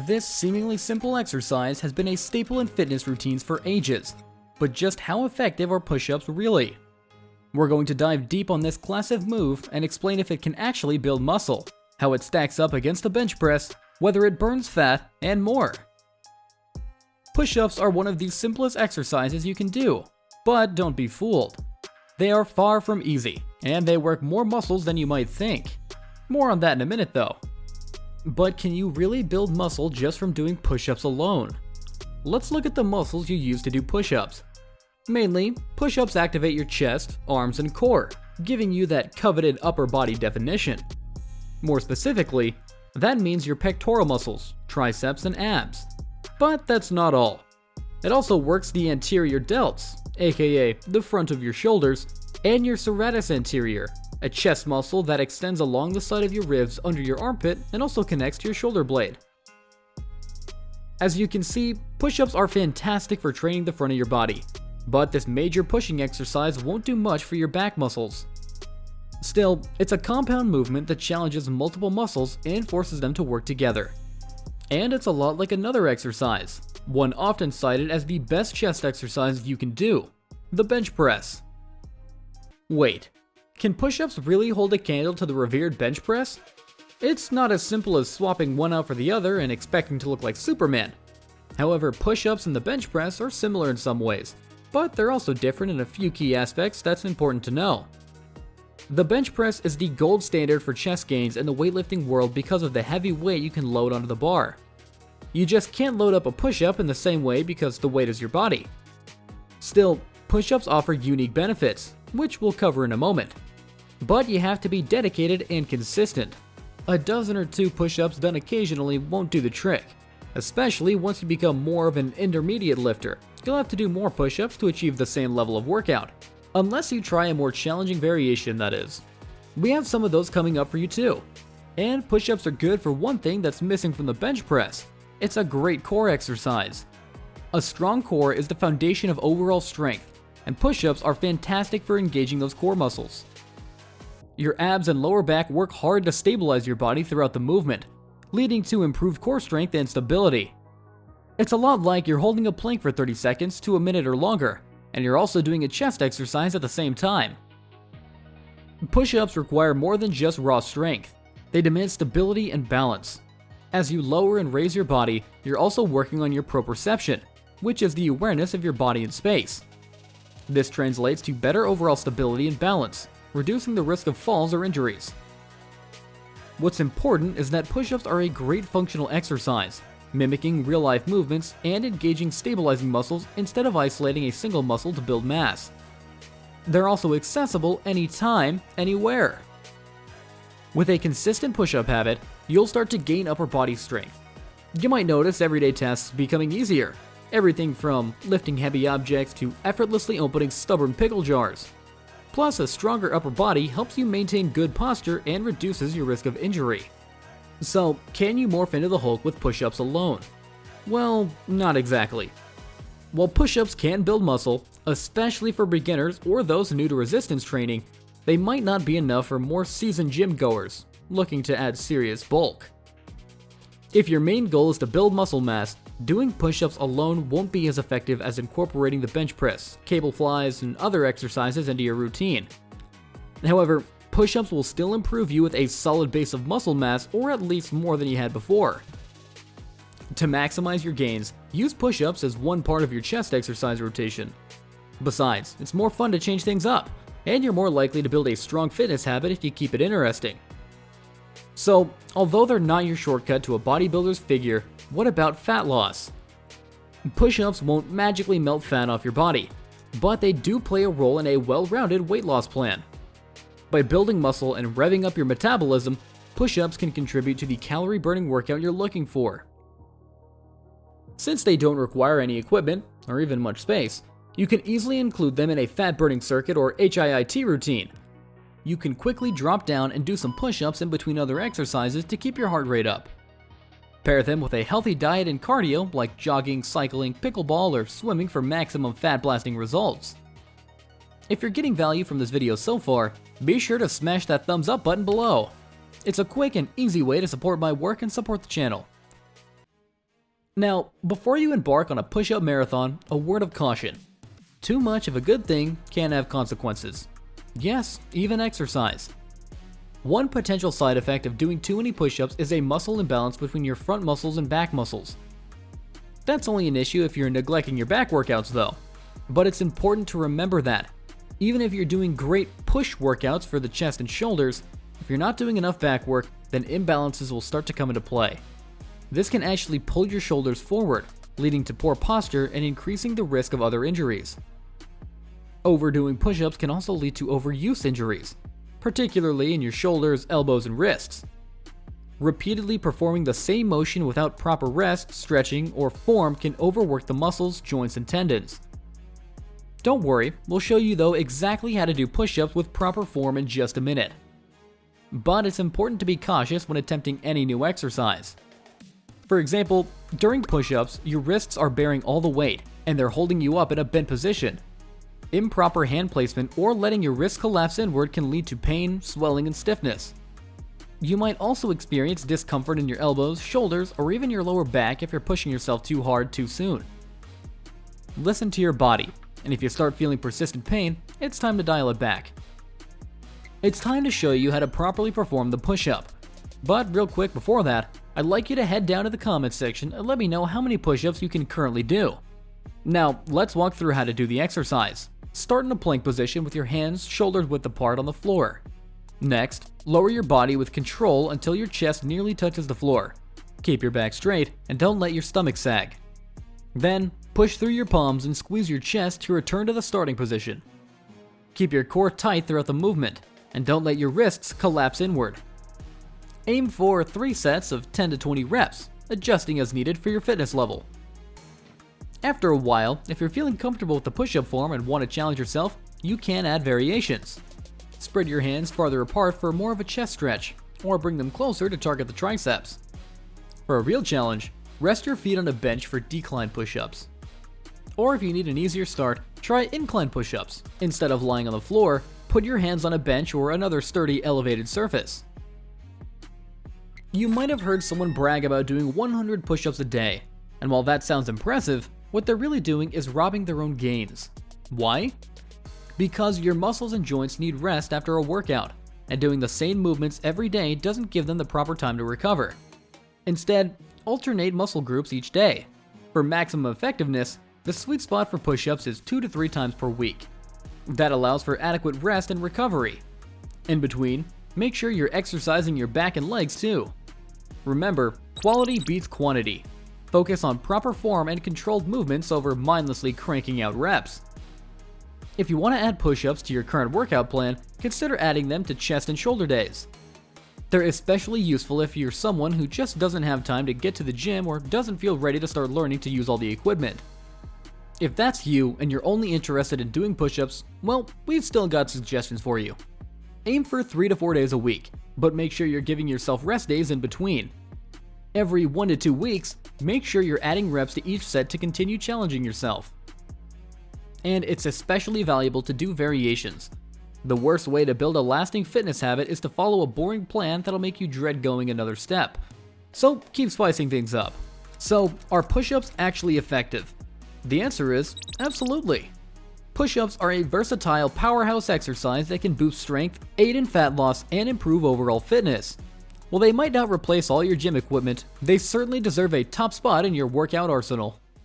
This seemingly simple exercise has been a staple in fitness routines for ages, but just how effective are push-ups really? We're going to dive deep on this classic move and explain if it can actually build muscle, how it stacks up against the bench press, whether it burns fat, and more. Push-ups are one of the simplest exercises you can do, but don't be fooled. They are far from easy, and they work more muscles than you might think. More on that in a minute though. But can you really build muscle just from doing push-ups alone? Let's look at the muscles you use to do push-ups. Mainly, push-ups activate your chest, arms, and core, giving you that coveted upper body definition. More specifically, that means your pectoral muscles, triceps, and abs. But that's not all. It also works the anterior delts, aka the front of your shoulders, and your serratus anterior, a chest muscle that extends along the side of your ribs under your armpit and also connects to your shoulder blade. As you can see, push-ups are fantastic for training the front of your body, but this major pushing exercise won't do much for your back muscles. Still, it's a compound movement that challenges multiple muscles and forces them to work together. And it's a lot like another exercise, one often cited as the best chest exercise you can do, the bench press. Wait, can push-ups really hold a candle to the revered bench press? It's not as simple as swapping one out for the other and expecting to look like Superman. However, push-ups and the bench press are similar in some ways, but they're also different in a few key aspects that's important to know. The bench press is the gold standard for chest gains in the weightlifting world because of the heavy weight you can load onto the bar. You just can't load up a push-up in the same way because the weight is your body. Still, push-ups offer unique benefits, which we'll cover in a moment. But you have to be dedicated and consistent. A dozen or two push-ups done occasionally won't do the trick, especially once you become more of an intermediate lifter. You'll have to do more push-ups to achieve the same level of workout. Unless you try a more challenging variation, that is. We have some of those coming up for you too. And push-ups are good for one thing that's missing from the bench press. It's a great core exercise. A strong core is the foundation of overall strength, and push-ups are fantastic for engaging those core muscles. Your abs and lower back work hard to stabilize your body throughout the movement, leading to improved core strength and stability. It's a lot like you're holding a plank for 30 seconds to a minute or longer, and you're also doing a chest exercise at the same time. Push-ups require more than just raw strength. They demand stability and balance. As you lower and raise your body, you're also working on your proprioception, which is the awareness of your body in space. This translates to better overall stability and balance, reducing the risk of falls or injuries. What's important is that push-ups are a great functional exercise, mimicking real-life movements and engaging stabilizing muscles instead of isolating a single muscle to build mass. They're also accessible anytime, anywhere. With a consistent push-up habit, you'll start to gain upper body strength. You might notice everyday tasks becoming easier, everything from lifting heavy objects to effortlessly opening stubborn pickle jars. Plus, a stronger upper body helps you maintain good posture and reduces your risk of injury. So, can you morph into the Hulk with push-ups alone? Well, not exactly. While push-ups can build muscle, especially for beginners or those new to resistance training, they might not be enough for more seasoned gym goers looking to add serious bulk. If your main goal is to build muscle mass, doing push-ups alone won't be as effective as incorporating the bench press, cable flies, and other exercises into your routine. However, push-ups will still improve you with a solid base of muscle mass, or at least more than you had before. To maximize your gains, use push-ups as one part of your chest exercise rotation. Besides, it's more fun to change things up, and you're more likely to build a strong fitness habit if you keep it interesting. So, although they're not your shortcut to a bodybuilder's figure, what about fat loss? Push-ups won't magically melt fat off your body, but they do play a role in a well-rounded weight loss plan. By building muscle and revving up your metabolism, push-ups can contribute to the calorie-burning workout you're looking for. Since they don't require any equipment, or even much space, you can easily include them in a fat-burning circuit or HIIT routine. You can quickly drop down and do some push-ups in between other exercises to keep your heart rate up. Pair them with a healthy diet and cardio like jogging, cycling, pickleball, or swimming for maximum fat-blasting results. If you're getting value from this video so far, be sure to smash that thumbs up button below. It's a quick and easy way to support my work and support the channel. Now, before you embark on a push-up marathon, a word of caution. Too much of a good thing can have consequences. Yes, even exercise. One potential side effect of doing too many push-ups is a muscle imbalance between your front muscles and back muscles. That's only an issue if you're neglecting your back workouts though. But it's important to remember that, even if you're doing great push workouts for the chest and shoulders, if you're not doing enough back work, then imbalances will start to come into play. This can actually pull your shoulders forward, leading to poor posture and increasing the risk of other injuries. Overdoing push-ups can also lead to overuse injuries, particularly in your shoulders, elbows, and wrists. Repeatedly performing the same motion without proper rest, stretching, or form can overwork the muscles, joints, and tendons. Don't worry, we'll show you though exactly how to do push-ups with proper form in just a minute. But it's important to be cautious when attempting any new exercise. For example, during push-ups, your wrists are bearing all the weight, and they're holding you up in a bent position. Improper hand placement or letting your wrists collapse inward can lead to pain, swelling, and stiffness. You might also experience discomfort in your elbows, shoulders, or even your lower back if you're pushing yourself too hard too soon. Listen to your body, and if you start feeling persistent pain, it's time to dial it back. It's time to show you how to properly perform the push-up. But real quick before that, I'd like you to head down to the comments section and let me know how many push-ups you can currently do. Now, let's walk through how to do the exercise. Start in a plank position with your hands shoulders width apart on the floor. Next, lower your body with control until your chest nearly touches the floor. Keep your back straight and don't let your stomach sag. Then, push through your palms and squeeze your chest to return to the starting position. Keep your core tight throughout the movement and don't let your wrists collapse inward. Aim for 3 sets of 10 to 20 reps, adjusting as needed for your fitness level. After a while, if you're feeling comfortable with the push-up form and want to challenge yourself, you can add variations. Spread your hands farther apart for more of a chest stretch, or bring them closer to target the triceps. For a real challenge, rest your feet on a bench for decline push-ups. Or if you need an easier start, try incline push-ups. Instead of lying on the floor, put your hands on a bench or another sturdy elevated surface. You might have heard someone brag about doing 100 push-ups a day, and while that sounds impressive, what they're really doing is robbing their own gains. Why? Because your muscles and joints need rest after a workout, and doing the same movements every day doesn't give them the proper time to recover. Instead, alternate muscle groups each day. For maximum effectiveness, the sweet spot for push-ups is 2 to 3 times per week. That allows for adequate rest and recovery. In between, make sure you're exercising your back and legs too. Remember, quality beats quantity. Focus on proper form and controlled movements over mindlessly cranking out reps. If you want to add push-ups to your current workout plan, consider adding them to chest and shoulder days. They're especially useful if you're someone who just doesn't have time to get to the gym or doesn't feel ready to start learning to use all the equipment. If that's you and you're only interested in doing push-ups, well, we've still got suggestions for you. Aim for 3 to 4 days a week, but make sure you're giving yourself rest days in between. Every 1 to 2 weeks, make sure you're adding reps to each set to continue challenging yourself. And it's especially valuable to do variations. The worst way to build a lasting fitness habit is to follow a boring plan that'll make you dread going another step. So keep spicing things up. So, are push-ups actually effective? The answer is absolutely. Push-ups are a versatile powerhouse exercise that can boost strength, aid in fat loss, and improve overall fitness. While they might not replace all your gym equipment, they certainly deserve a top spot in your workout arsenal.